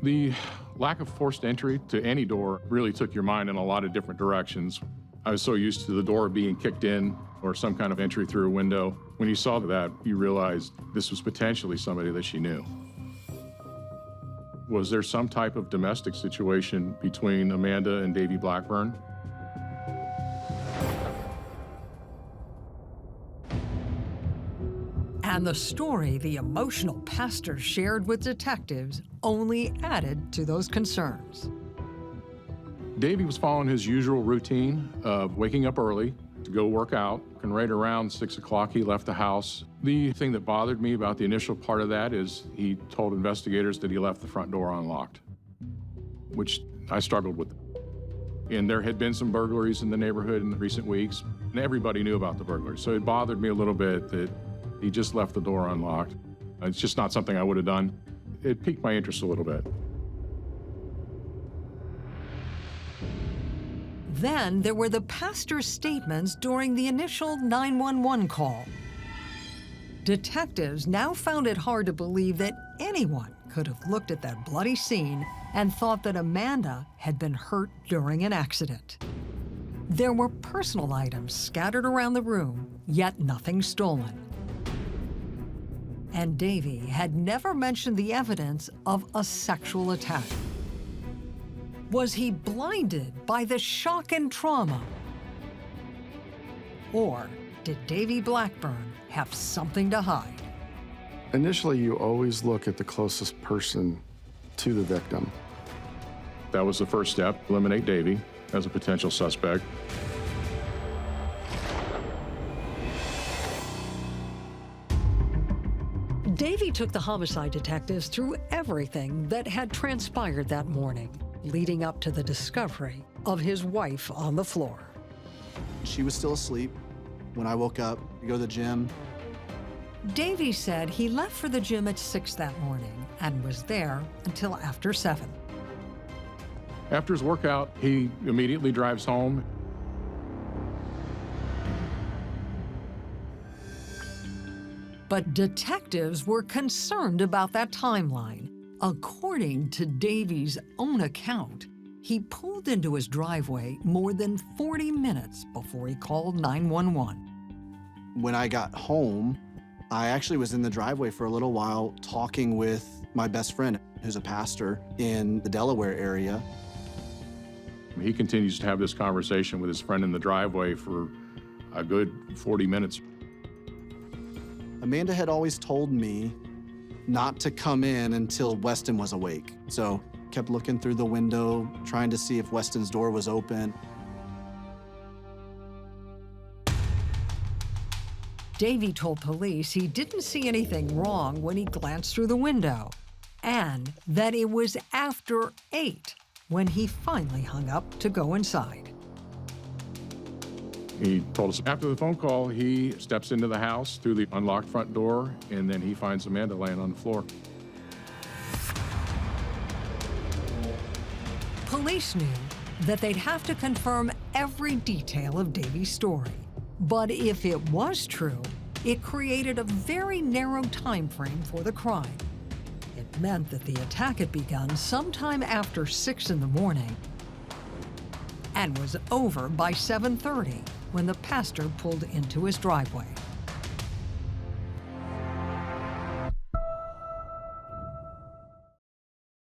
The lack of forced entry to any door really took your mind in a lot of different directions. I was so used to the door being kicked in or some kind of entry through a window. When you saw that, you realized this was potentially somebody that she knew. Was there some type of domestic situation between Amanda and Davy Blackburn? And the story the emotional pastor shared with detectives only added to those concerns. Davy was following his usual routine of waking up early to go work out, and right around 6 o'clock he left the house. The thing that bothered me about the initial part of that is he told investigators that he left the front door unlocked, which I struggled with. And there had been some burglaries in the neighborhood in recent weeks, and everybody knew about the burglary. So it bothered me a little bit that he just left the door unlocked. It's just not something I would have done. It piqued my interest a little bit. Then there were the pastor's statements during the initial 911 call. Detectives now found it hard to believe that anyone could have looked at that bloody scene and thought that Amanda had been hurt during an accident. There were personal items scattered around the room, yet nothing stolen. And Davy had never mentioned the evidence of a sexual attack. Was he blinded by the shock and trauma? Or did Davy Blackburn have something to hide? Initially, you always look at the closest person to the victim. That was the first step, eliminate Davy as a potential suspect. Davy took the homicide detectives through everything that had transpired that morning, leading up to the discovery of his wife on the floor. She was still asleep when I woke up to go to the gym. Davy said he left for the gym at 6 that morning and was there until after 7. After his workout, he immediately drives home. But detectives were concerned about that timeline. According to Davy's own account, he pulled into his driveway more than 40 minutes before he called 911. When I got home, I actually was in the driveway for a little while talking with my best friend, who's a pastor in the Delaware area. He continues to have this conversation with his friend in the driveway for a good 40 minutes. Amanda had always told me not to come in until Weston was awake. So kept looking through the window, trying to see if Weston's door was open. Davy told police he didn't see anything wrong when he glanced through the window, and that it was after 8 when he finally hung up to go inside. He told us after the phone call, he steps into the house through the unlocked front door, and then he finds Amanda laying on the floor. Police knew that they'd have to confirm every detail of Davy's story. But if it was true, it created a very narrow time frame for the crime. It meant that the attack had begun sometime after 6 in the morning and was over by 7:30 when the pastor pulled into his driveway.